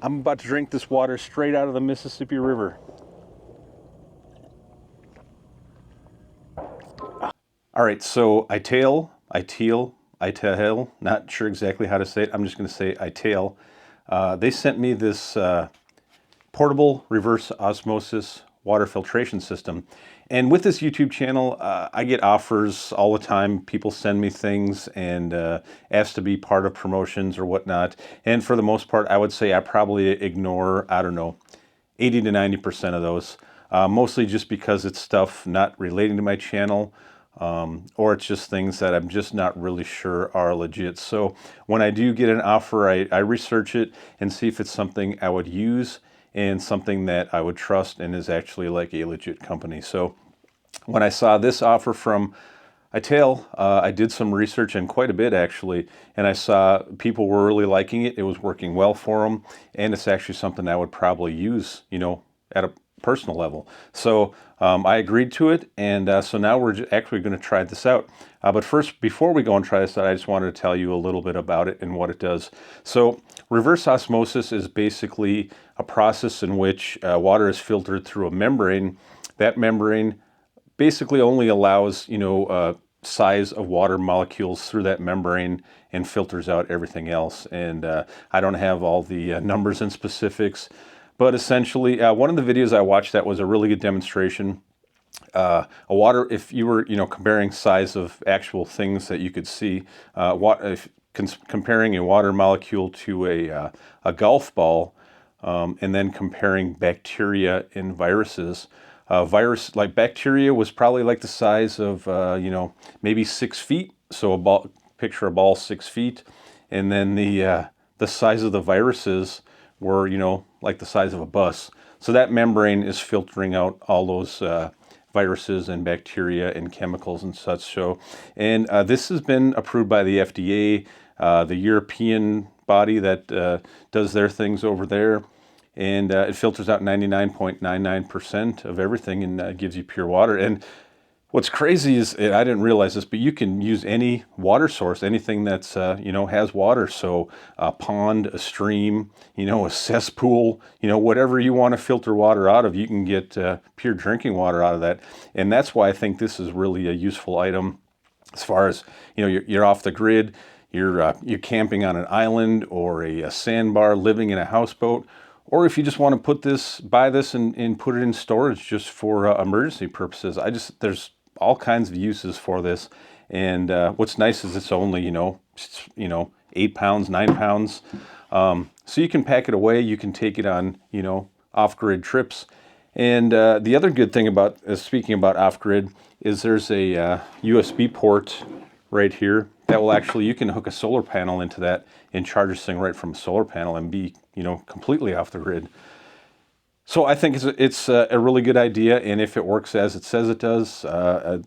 I'm about to drink this water straight out of the Mississippi River. All right, so Itehil, not sure exactly how to say it. I'm just going to say Itehil. They sent me this portable reverse osmosis water filtration system. And with this YouTube channel, I get offers all the time. People send me things and ask to be part of promotions or whatnot. And for the most part, I would say I probably ignore, I don't know, 80 to 90% of those. Mostly just because it's stuff not relating to my channel. Or it's just things that I'm just not really sure are legit. So when I do get an offer, I research it and see if it's something I would use and something that I would trust and is actually like a legit company. So when I saw this offer from Itehil, I did some research, and quite a bit actually, and I saw people were really liking it. It was working well for them, and it's actually something I would probably use, you know, at a personal level. So I agreed to it, and so now we're actually going to try this out. But first, before we go and try this out, I just wanted to tell you a little bit about it and what it does. So reverse osmosis is basically a process in which water is filtered through a membrane. That membrane basically only allows, you know, size of water molecules through that membrane and filters out everything else. And I don't have all the numbers and specifics. But essentially, one of the videos I watched that was a really good demonstration. If you were, you know, comparing size of actual things that you could see, comparing a water molecule to a golf ball, and then comparing bacteria and viruses. Like bacteria was probably like the size of, you know, maybe 6 feet. So picture a ball 6 feet, and then the size of the viruses were, you know, like the size of a bus. So that membrane is filtering out all those viruses and bacteria and chemicals and such. So, and this has been approved by the FDA, the European body that does their things over there. And it filters out 99.99% of everything and gives you pure water. And what's crazy is, I didn't realize this, but you can use any water source, anything that's, you know, has water. So a pond, a stream, you know, a cesspool, you know, whatever you want to filter water out of, you can get pure drinking water out of that. And that's why I think this is really a useful item as far as, you know, you're off the grid, you're camping on an island or a sandbar, living in a houseboat. Or if you just want to buy this and put it in storage just for emergency purposes. There's all kinds of uses for this. And what's nice is it's only, you know, 8 pounds, 9 pounds. So you can pack it away. You can take it on, you know, off-grid trips. And the other good thing about, speaking about off-grid, is there's a USB port right here that will actually, you can hook a solar panel into that and charge this thing right from a solar panel and be, you know, completely off the grid. So I think it's a really good idea, and if it works as it says it does,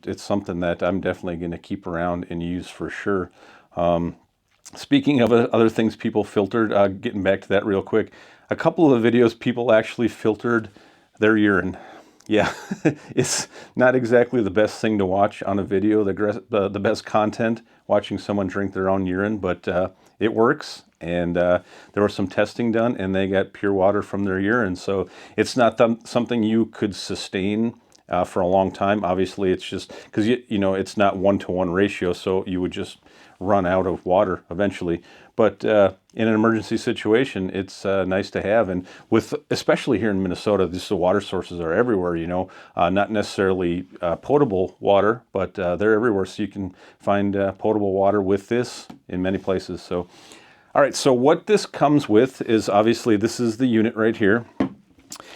it's something that I'm definitely going to keep around and use for sure. Speaking of other things people filtered, getting back to that real quick, a couple of videos people actually filtered their urine. Yeah, it's not exactly the best thing to watch on a video, the best content, watching someone drink their own urine, but it works. And there was some testing done, and they got pure water from their urine. So it's not something you could sustain for a long time. Obviously, it's just because, you know, it's not 1-to-1 ratio, so you would just run out of water eventually. But in an emergency situation, it's nice to have. And especially here in Minnesota, the water sources are everywhere, you know, not necessarily potable water, but they're everywhere. So you can find potable water with this in many places. So, all right, so what this comes with is, obviously, this is the unit right here.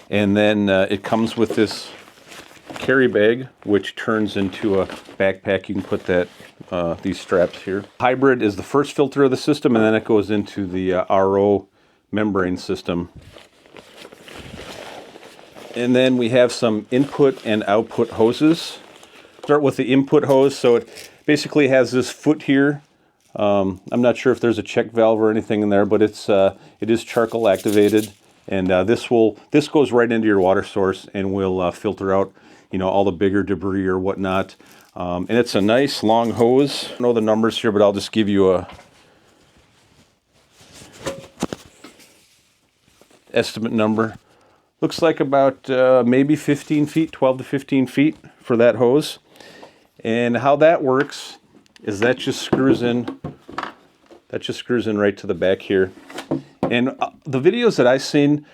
And then it comes with this carry bag, which turns into a backpack. You can put these straps here. Hybrid is the first filter of the system, and then it goes into the RO membrane system. And then we have some input and output hoses. Start with the input hose. So it basically has this foot here. I'm not sure if there's a check valve or anything in there, but it is charcoal activated, and this goes right into your water source and will filter out, you know, all the bigger debris or whatnot. And it's a nice long hose. I don't know the numbers here, but I'll just give you estimate number. Looks like about maybe 15 feet, 12 to 15 feet for that hose. And how that works is that just screws in right to the back here. And the videos that I've seen,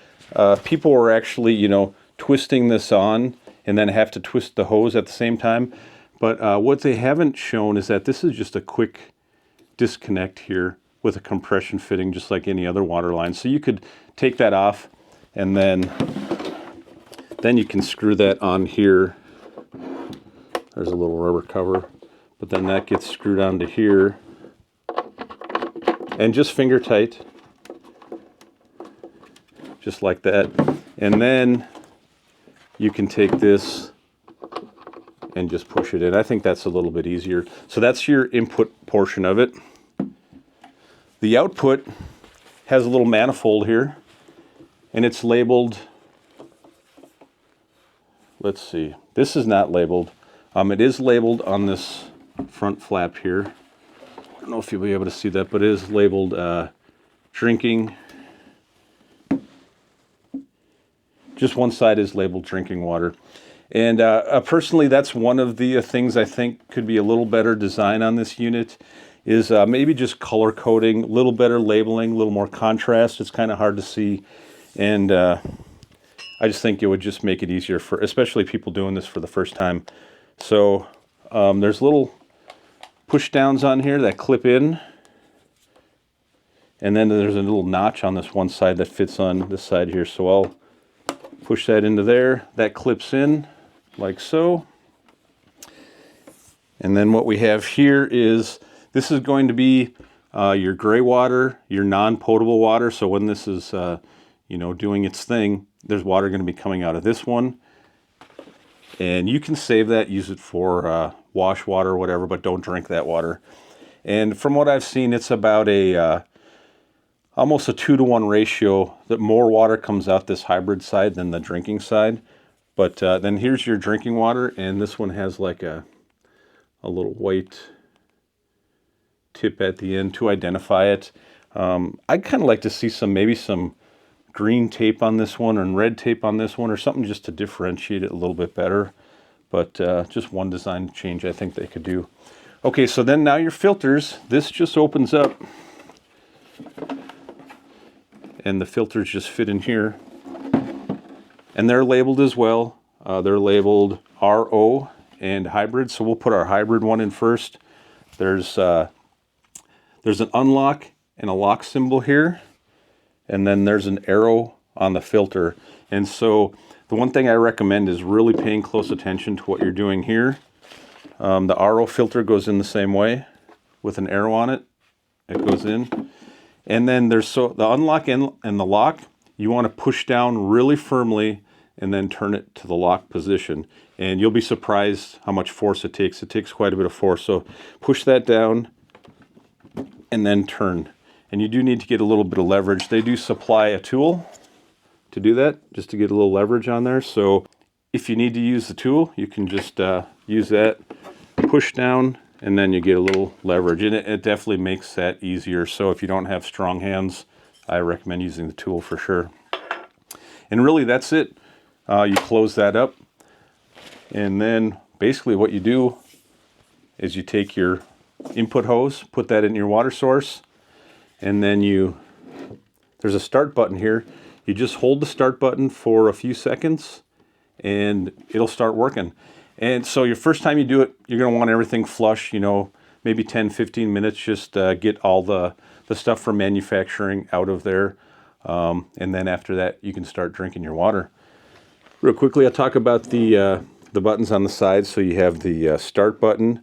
people were actually, you know, twisting this on and then have to twist the hose at the same time. But what they haven't shown is that this is just a quick disconnect here with a compression fitting, just like any other water line. So you could take that off, and then you can screw that on here. There's a little rubber cover, but then that gets screwed onto here, and just finger tight, just like that. And then you can take this and just push it in. I think that's a little bit easier. So that's your input portion of it. The output has a little manifold here, and it's labeled, let's see, this is not labeled. It is labeled on this front flap here. I don't know if you'll be able to see that, but it is labeled drinking. Just one side is labeled drinking water. And personally, that's one of the things I think could be a little better design on this unit, is maybe just color coding, a little better labeling, a little more contrast. It's kind of hard to see. And I just think it would just make it easier for, especially people doing this for the first time. So there's little push downs on here that clip in. And then there's a little notch on this one side that fits on this side here. So I'll push that into there. That clips in like so. And then what we have here is, this is going to be your gray water, your non-potable water. So when this is, you know, doing its thing, there's water going to be coming out of this one. And you can save that, use it for wash water or whatever, but don't drink that water. And from what I've seen, it's about a almost a 2-to-1 ratio, that more water comes out this hybrid side than the drinking side. But then here's your drinking water, and this one has like a little white tip at the end to identify it. I'd kind of like to see maybe some green tape on this one and red tape on this one, or something just to differentiate it a little bit better. But just one design change I think they could do. Okay, so then now your filters, this just opens up, and the filters just fit in here. And they're labeled as well. They're labeled RO and hybrid. So we'll put our hybrid one in first. There's an unlock and a lock symbol here. And then there's an arrow on the filter. And so the one thing I recommend is really paying close attention to what you're doing here. The RO filter goes in the same way with an arrow on it. It goes in. And then there's the unlock and the lock, you want to push down really firmly and then turn it to the lock position. And you'll be surprised how much force it takes. It takes quite a bit of force. So push that down and then turn. And you do need to get a little bit of leverage. They do supply a tool to do that, just to get a little leverage on there. So if you need to use the tool, you can just use that, push down, and then you get a little leverage. And it definitely makes that easier. So if you don't have strong hands, I recommend using the tool for sure. And really that's it. You close that up. And then basically what you do is you take your input hose, put that in your water source, and then there's a start button here. You just hold the start button for a few seconds and it'll start working. And so your first time you do it, you're going to want everything flush, you know, maybe 10, 15 minutes, just get all the stuff from manufacturing out of there. And then after that, you can start drinking your water. Real quickly, I'll talk about the buttons on the side. So you have the start button,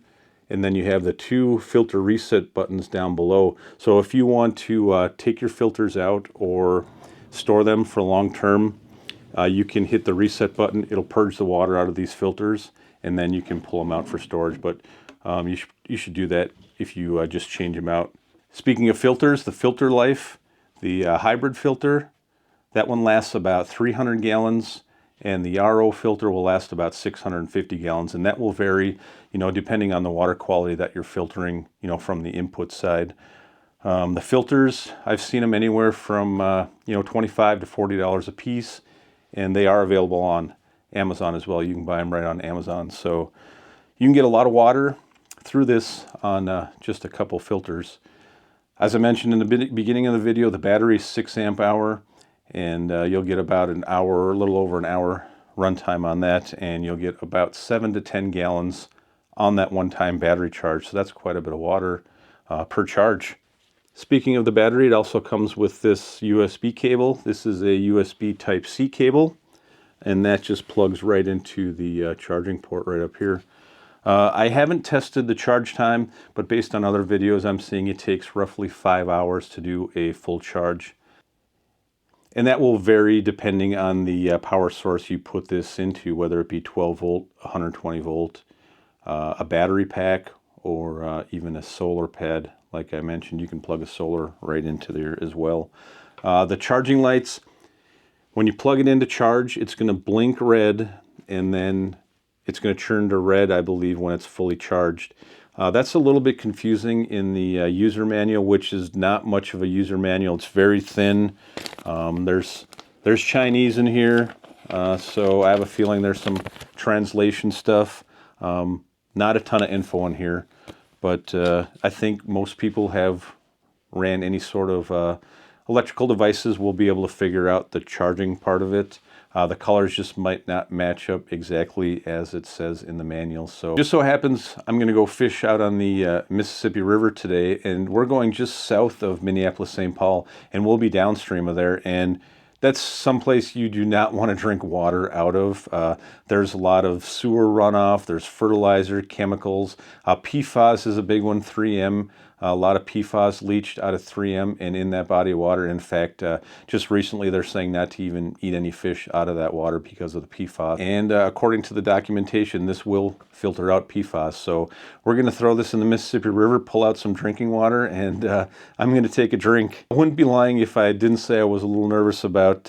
and then you have the 2 filter reset buttons down below. So if you want to take your filters out or store them for long term, you can hit the reset button. It'll purge the water out of these filters, and then you can pull them out for storage. But you should do that if you just change them out. Speaking of filters, the filter life, the hybrid filter, that one lasts about 300 gallons. And the RO filter will last about 650 gallons, and that will vary, you know, depending on the water quality that you're filtering, you know, from the input side. The filters, I've seen them anywhere from $25 to $40 a piece, and they are available on Amazon as well. You can buy them right on Amazon. So you can get a lot of water through this on just a couple filters. As I mentioned in the beginning of the video, the battery is 6 amp hour, and you'll get about an hour, a little over an hour runtime on that, and you'll get about 7 to 10 gallons on that one-time battery charge. So that's quite a bit of water per charge. Speaking of the battery, it also comes with this USB cable. This is a USB Type-C cable, and that just plugs right into the charging port right up here. I haven't tested the charge time, but based on other videos, I'm seeing it takes roughly 5 hours to do a full charge. And that will vary depending on the power source you put this into, whether it be 12 volt, 120 volt, a battery pack, or even a solar pad. Like I mentioned, you can plug a solar right into there as well. The charging lights, when you plug it into charge, it's going to blink red, and then it's going to turn to red, I believe, when it's fully charged. That's a little bit confusing in the user manual, which is not much of a user manual. It's very thin. There's Chinese in here, so I have a feeling there's some translation stuff. Not a ton of info in here, but I think most people have ran any sort of electrical devices will be able to figure out the charging part of it. The colors just might not match up exactly as it says in the manual. So just so happens I'm going to go fish out on the Mississippi River today, and we're going just south of Minneapolis, St. Paul, and we'll be downstream of there. And that's someplace you do not want to drink water out of. There's a lot of sewer runoff, there's fertilizer, chemicals. PFAS is a big one, 3M. A lot of PFAS leached out of 3M and in that body of water. In fact, just recently they're saying not to even eat any fish out of that water because of the PFAS. And according to the documentation, this will filter out PFAS. So we're going to throw this in the Mississippi River, pull out some drinking water, and I'm going to take a drink. I wouldn't be lying if I didn't say I was a little nervous about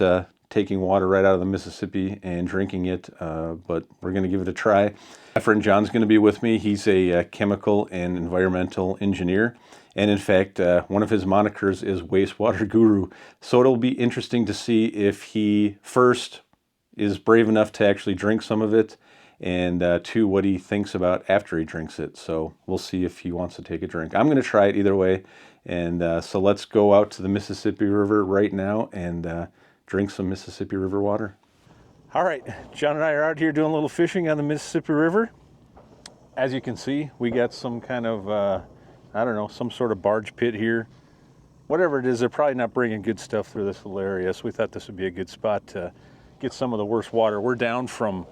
taking water right out of the Mississippi and drinking it, but we're going to give it a try. My friend John's going to be with me. He's a chemical and environmental engineer, and in fact, one of his monikers is Wastewater Guru. So it'll be interesting to see if he first is brave enough to actually drink some of it, and two, what he thinks about after he drinks it. So we'll see if he wants to take a drink. I'm going to try it either way, and so let's go out to the Mississippi River right now and drink some Mississippi River water. All right, John and I are out here doing a little fishing on the Mississippi River. As you can see, we got some kind of, I don't know, some sort of barge pit here. Whatever it is, they're probably not bringing good stuff through this little area, so we thought this would be a good spot to get some of the worst water. We're down from,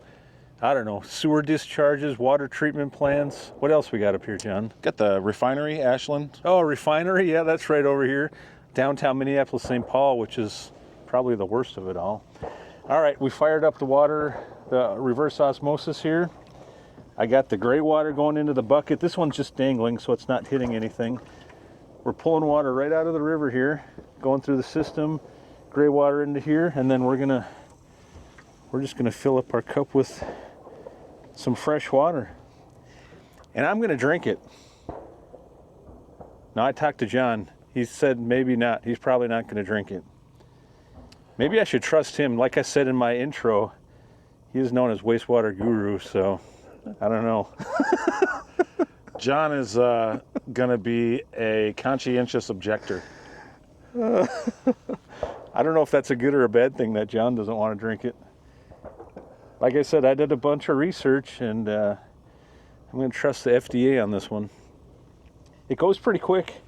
I don't know, sewer discharges, water treatment plants. What else we got up here, John? Got the refinery, Ashland. Oh, refinery, yeah, that's right over here. Downtown Minneapolis, St. Paul, which is probably the worst of it all. All right, we fired up the water, the reverse osmosis here. I got the gray water going into the bucket. This one's just dangling, so it's not hitting anything. We're pulling water right out of the river here, going through the system, gray water into here, and then we're just gonna fill up our cup with some fresh water. And I'm gonna drink it. Now, I talked to John. He said maybe not. He's probably not gonna drink it. Maybe I should trust him. Like I said in my intro, he is known as Wastewater Guru, so I don't know. John is going to be a conscientious objector. I don't know if that's a good or a bad thing that John doesn't want to drink it. Like I said, I did a bunch of research, and I'm going to trust the FDA on this one. It goes pretty quick.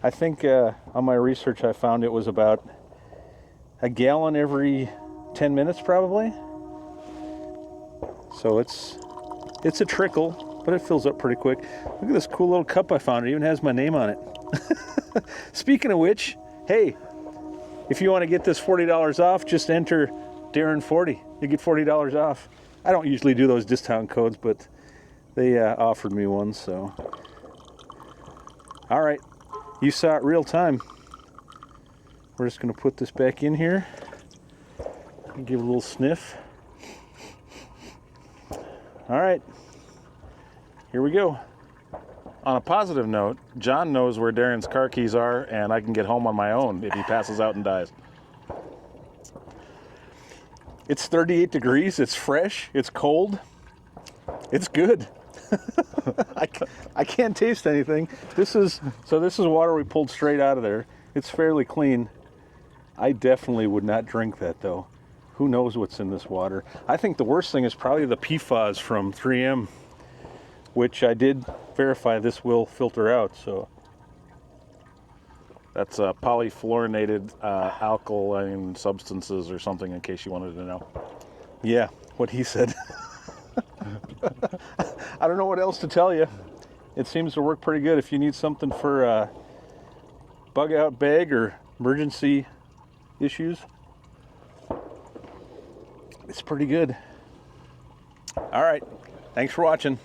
I think on my research I found it was about a gallon every 10 minutes probably. So it's a trickle, but it fills up pretty quick. Look at this cool little cup I found. It even has my name on it. Speaking of which, hey, if you want to get this $40 off, just enter Darren40. You get $40 off. I don't usually do those discount codes, but they offered me one, so. All right, you saw it real time. We're just going to put this back in here and give it a little sniff. All right, here we go. On a positive note, John knows where Darren's car keys are, and I can get home on my own if he passes out and dies. It's 38 degrees, it's fresh, it's cold, it's good. I can't taste anything. This is water we pulled straight out of there. It's fairly clean. I definitely would not drink that though. Who knows what's in this water? I think the worst thing is probably the PFAS from 3M, which I did verify this will filter out, so. That's polyfluorinated alkaline substances or something, in case you wanted to know. Yeah, what he said. I don't know what else to tell you. It seems to work pretty good if you need something for bug out bag or emergency issues. It's pretty good. All right, thanks for watching.